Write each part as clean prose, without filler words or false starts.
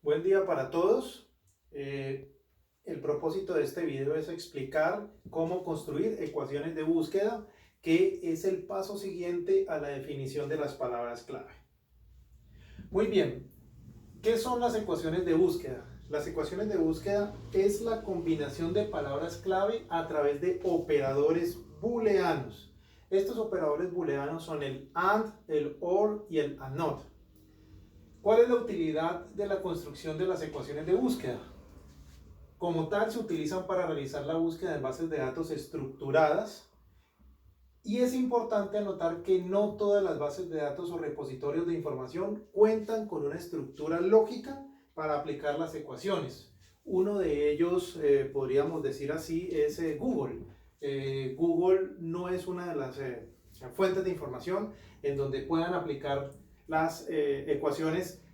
Buen día para todos. El propósito de este video es explicar cómo construir ecuaciones de búsqueda, que es el paso siguiente a la definición de las palabras clave. Muy bien, ¿qué son las ecuaciones de búsqueda? Las ecuaciones de búsqueda es la combinación de palabras clave a través de operadores booleanos. Estos operadores booleanos son el AND, el OR y el AND. ¿Cuál es la utilidad de la construcción de las ecuaciones de búsqueda? Como tal, se utilizan para realizar la búsqueda en bases de datos estructuradas, y es importante anotar que no todas las bases de datos o repositorios de información cuentan con una estructura lógica para aplicar las ecuaciones. Uno de ellos, podríamos decir así, es Google. Google no es una de las fuentes de información en donde puedan aplicar las ecuaciones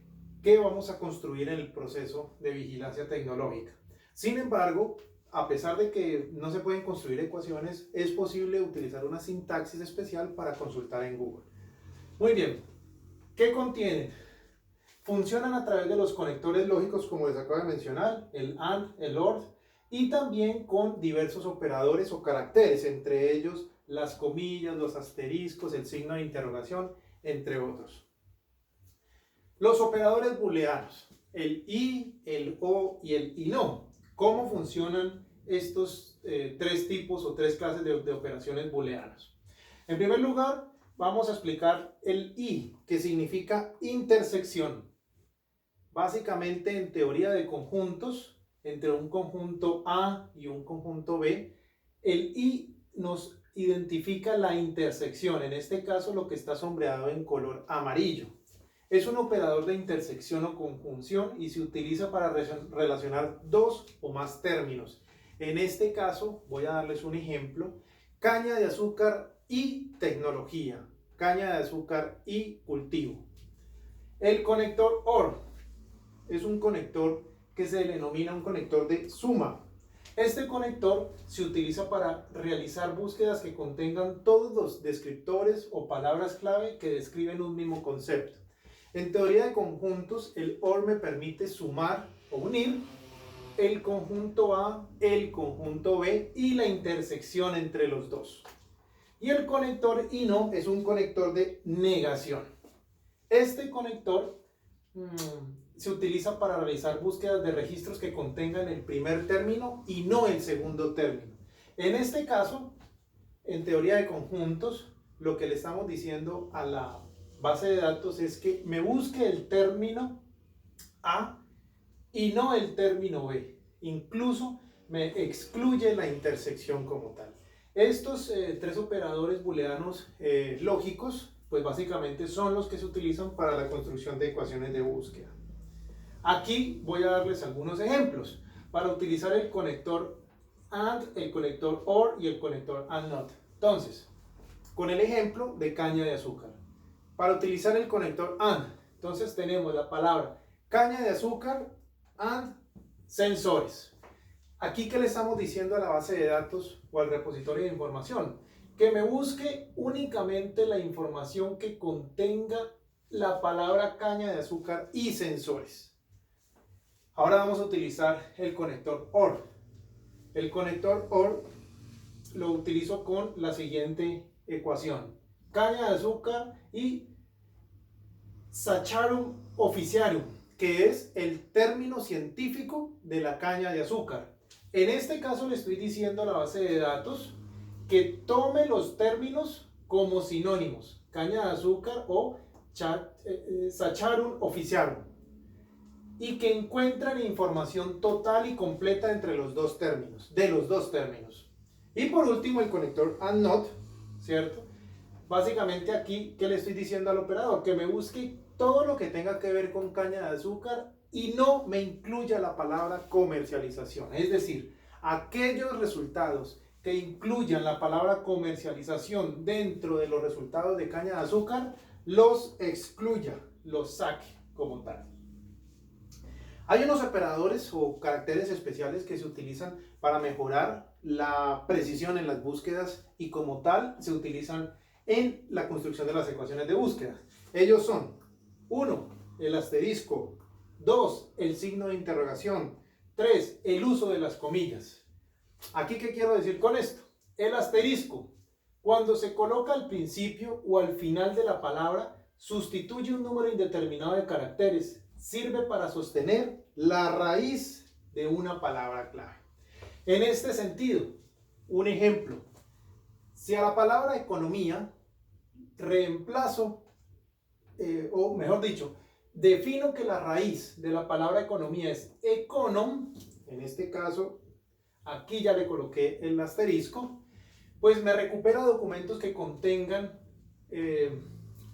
que vamos a construir en el proceso de vigilancia tecnológica. Sin embargo, a pesar de que no se pueden construir ecuaciones, es posible utilizar una sintaxis especial para consultar en Google. Muy bien, ¿qué contienen? Funcionan a través de los conectores lógicos, como les acabo de mencionar, el AND, el OR, y también con diversos operadores o caracteres, entre ellos las comillas, los asteriscos, el signo de interrogación, entre otros. Los operadores booleanos, el y, el o y el y no. ¿Cómo funcionan estos tres tipos o tres clases de operaciones booleanas? En primer lugar, vamos a explicar el y, que significa intersección. Básicamente, en teoría de conjuntos, entre un conjunto A y un conjunto B, el y nos identifica la intersección, en este caso lo que está sombreado en color amarillo. Es un operador de intersección o conjunción y se utiliza para relacionar dos o más términos. En este caso, voy a darles un ejemplo: caña de azúcar y tecnología, caña de azúcar y cultivo. El conector OR es un conector que se denomina un conector de suma. Este conector se utiliza para realizar búsquedas que contengan todos los descriptores o palabras clave que describen un mismo concepto. En teoría de conjuntos, el OR me permite sumar o unir el conjunto A, el conjunto B y la intersección entre los dos. Y el conector y no es un conector de negación. Este conector se utiliza para realizar búsquedas de registros que contengan el primer término y no el segundo término. En este caso, en teoría de conjuntos, lo que le estamos diciendo a la base de datos es que me busque el término A y no el término B. Incluso me excluye la intersección como tal. Estos tres operadores booleanos lógicos, pues básicamente son los que se utilizan para la construcción de ecuaciones de búsqueda. Aquí voy a darles algunos ejemplos para utilizar el conector AND, el conector OR y el conector AND-NOT. Entonces, con el ejemplo de caña de azúcar. Para utilizar el conector AND, entonces tenemos la palabra caña de azúcar AND sensores. Aquí, ¿qué le estamos diciendo a la base de datos o al repositorio de información? Que me busque únicamente la información que contenga la palabra caña de azúcar y sensores. Ahora vamos a utilizar el conector OR. El conector OR lo utilizo con la siguiente ecuación: caña de azúcar y Saccharum officiarum, que es el término científico de la caña de azúcar. En este caso le estoy diciendo a la base de datos que tome los términos como sinónimos: caña de azúcar o Saccharum officiarum, y que encuentran información total y completa entre los dos términos, de los dos términos. Y por último, el conector AND-NOT, ¿cierto? Básicamente aquí, ¿qué le estoy diciendo al operador? Que me busque todo lo que tenga que ver con caña de azúcar y no me incluya la palabra comercialización. Es decir, aquellos resultados que incluyan la palabra comercialización dentro de los resultados de caña de azúcar, los excluya, los saque como tal. Hay unos operadores o caracteres especiales que se utilizan para mejorar la precisión en las búsquedas y como tal se utilizan en la construcción de las ecuaciones de búsqueda. Ellos son: 1, el asterisco, 2, el signo de interrogación. 3, el uso de las comillas. ¿Aquí qué quiero decir con esto? El asterisco, cuando se coloca al principio o al final de la palabra, sustituye un número indeterminado de caracteres. Sirve para sostener la raíz de una palabra clave. En este sentido, un ejemplo. Si a la palabra economía reemplazo, o mejor dicho, defino que la raíz de la palabra economía es econom, en este caso, aquí ya le coloqué el asterisco, pues me recupera documentos que contengan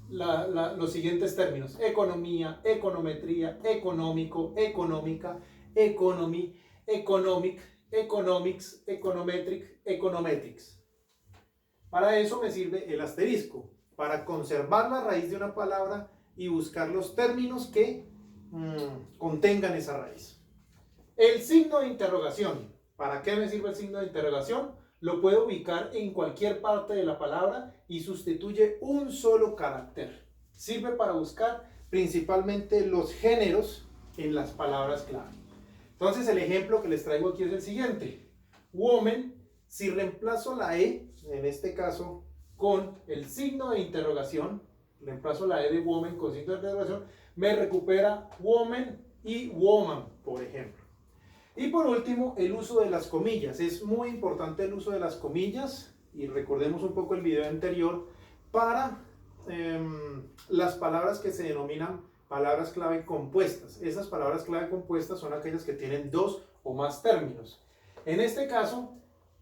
los siguientes términos: economía, econometría, económico, económica, economy, economic, economics, econometric, econometrics. Para eso me sirve el asterisco, para conservar la raíz de una palabra y buscar los términos que contengan esa raíz. El signo de interrogación. ¿Para qué me sirve el signo de interrogación? Lo puedo ubicar en cualquier parte de la palabra y sustituye un solo carácter. Sirve para buscar principalmente los géneros en las palabras clave. Entonces el ejemplo que les traigo aquí es el siguiente. Woman, si reemplazo la E, en este caso con el signo de interrogación, reemplazo la E de woman con signo de interrogación, me recupera woman y woman, por ejemplo. Y por último, el uso de las comillas. Es muy importante el uso de las comillas, y recordemos un poco el video anterior, para las palabras que se denominan palabras clave compuestas. Esas palabras clave compuestas son aquellas que tienen dos o más términos. En este caso,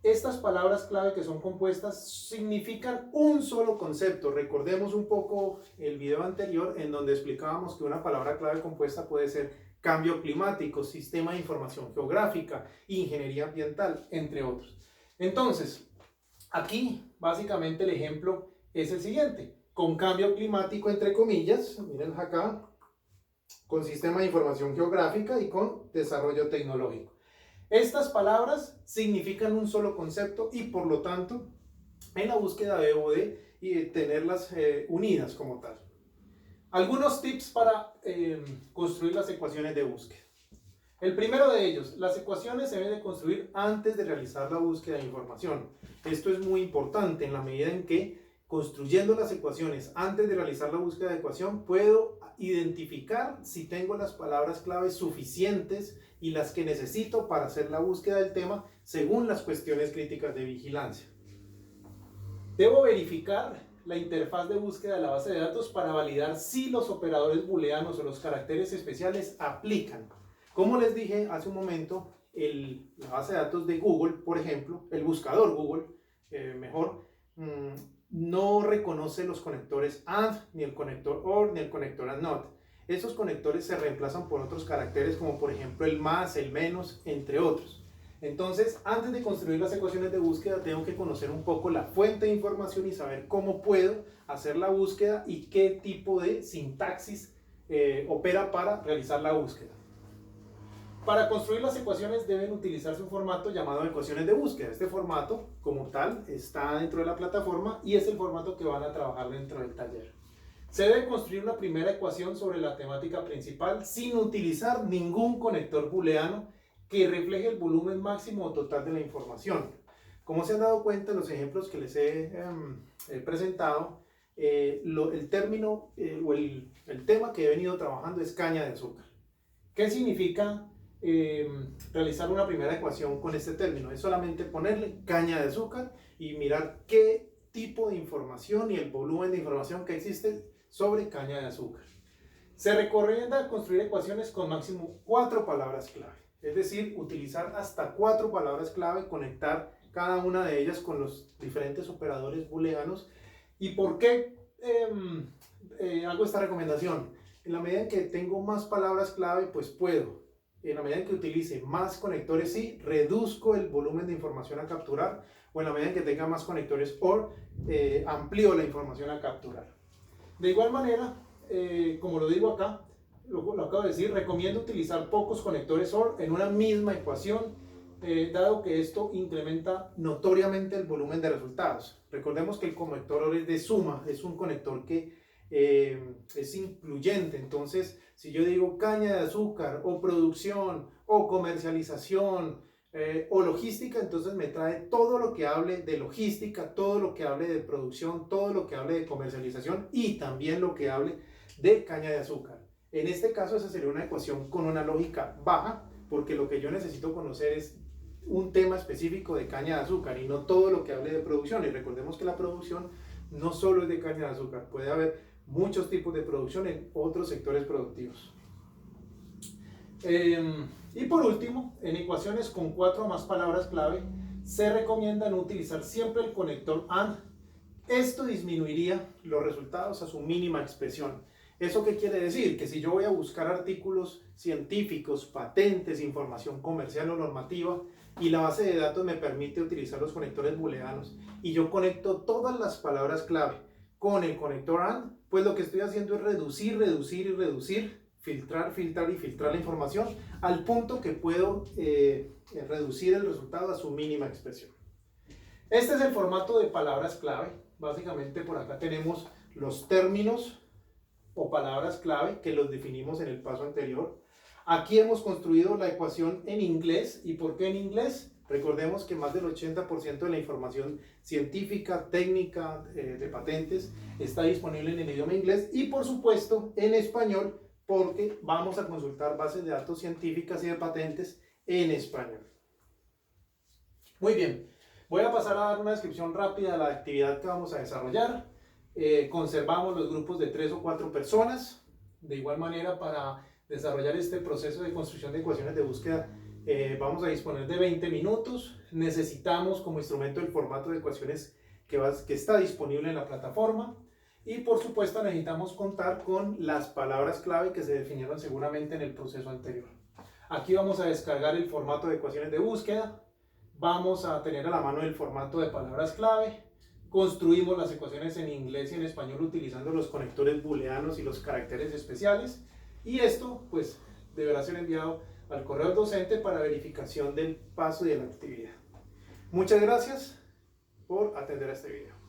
estas palabras clave que son compuestas significan un solo concepto. Recordemos un poco el video anterior en donde explicábamos que una palabra clave compuesta puede ser cambio climático, sistema de información geográfica, ingeniería ambiental, entre otros. Entonces, aquí básicamente el ejemplo es el siguiente. Con cambio climático, entre comillas, miren acá, con sistema de información geográfica y con desarrollo tecnológico. Estas palabras significan un solo concepto y por lo tanto en la búsqueda debo de tenerlas unidas como tal. Algunos tips para construir las ecuaciones de búsqueda. El primero de ellos, las ecuaciones se deben de construir antes de realizar la búsqueda de información. Esto es muy importante en la medida en que construyendo las ecuaciones antes de realizar la búsqueda de ecuación puedo identificar si tengo las palabras claves suficientes y las que necesito para hacer la búsqueda del tema según las cuestiones críticas de vigilancia. Debo verificar la interfaz de búsqueda de la base de datos para validar si los operadores booleanos o los caracteres especiales aplican. Como les dije hace un momento, la base de datos de Google, por ejemplo, el buscador Google, no reconoce los conectores AND, ni el conector OR, ni el conector AND NOT. Esos conectores se reemplazan por otros caracteres como por ejemplo el más, el menos, entre otros. Entonces, antes de construir las ecuaciones de búsqueda, tengo que conocer un poco la fuente de información y saber cómo puedo hacer la búsqueda y qué tipo de sintaxis opera para realizar la búsqueda. Para construir las ecuaciones deben utilizarse un formato llamado ecuaciones de búsqueda. Este formato, como tal, está dentro de la plataforma y es el formato que van a trabajar dentro del taller. Se debe construir una primera ecuación sobre la temática principal sin utilizar ningún conector booleano que refleje el volumen máximo o total de la información. Como se han dado cuenta en los ejemplos que les he presentado, el término o el tema que he venido trabajando es caña de azúcar. ¿Qué significa realizar una primera ecuación con este término? Es solamente ponerle caña de azúcar y mirar qué tipo de información y el volumen de información que existe sobre caña de azúcar. Se recomienda construir ecuaciones con máximo 4 palabras clave. Es decir, utilizar hasta 4 palabras clave, conectar cada una de ellas con los diferentes operadores booleanos. ¿Y por qué hago esta recomendación? En la medida en que tengo más palabras clave, pues puedo. En la medida en que utilice más conectores, sí, reduzco el volumen de información a capturar. O en la medida en que tenga más conectores OR, amplío la información a capturar. De igual manera, como lo digo acá, lo acabo de decir, recomiendo utilizar pocos conectores OR en una misma ecuación, dado que esto incrementa notoriamente el volumen de resultados. Recordemos que el conector OR es de suma, es un conector que es incluyente. Entonces, si yo digo caña de azúcar o producción o comercialización o logística, entonces me trae todo lo que hable de logística, todo lo que hable de producción, todo lo que hable de comercialización y también lo que hable de caña de azúcar. En este caso, esa sería una ecuación con una lógica baja, porque lo que yo necesito conocer es un tema específico de caña de azúcar y no todo lo que hable de producción. Y recordemos que la producción no solo es de caña de azúcar, puede haber muchos tipos de producción en otros sectores productivos. Y por último, en ecuaciones con 4 o más palabras clave, se recomienda no utilizar siempre el conector AND. Esto disminuiría los resultados a su mínima expresión. ¿Eso qué quiere decir? Que si yo voy a buscar artículos científicos, patentes, información comercial o normativa, y la base de datos me permite utilizar los conectores booleanos, y yo conecto todas las palabras clave con el conector AND, pues lo que estoy haciendo es reducir, reducir y reducir, filtrar, filtrar y filtrar la información, al punto que puedo reducir el resultado a su mínima expresión. Este es el formato de palabras clave. Básicamente por acá tenemos los términos o palabras clave que los definimos en el paso anterior. Aquí hemos construido la ecuación en inglés. ¿Y por qué en inglés? Recordemos que más del 80% de la información científica, técnica, de patentes está disponible en el idioma inglés y por supuesto en español, porque vamos a consultar bases de datos científicas y de patentes en español. Muy bien, voy a pasar a dar una descripción rápida de la actividad que vamos a desarrollar. Conservamos los grupos de 3 o 4 personas. De igual manera, para desarrollar este proceso de construcción de ecuaciones de búsqueda, vamos a disponer de 20 minutos. Necesitamos como instrumento el formato de ecuaciones que está disponible en la plataforma. Y por supuesto necesitamos contar con las palabras clave que se definieron seguramente en el proceso anterior. Aquí vamos a descargar el formato de ecuaciones de búsqueda. Vamos a tener a la mano el formato de palabras clave. Construimos las ecuaciones en inglés y en español utilizando los conectores booleanos y los caracteres especiales. Y esto pues deberá ser enviado al correo del docente para verificación del paso y de la actividad. Muchas gracias por atender a este video.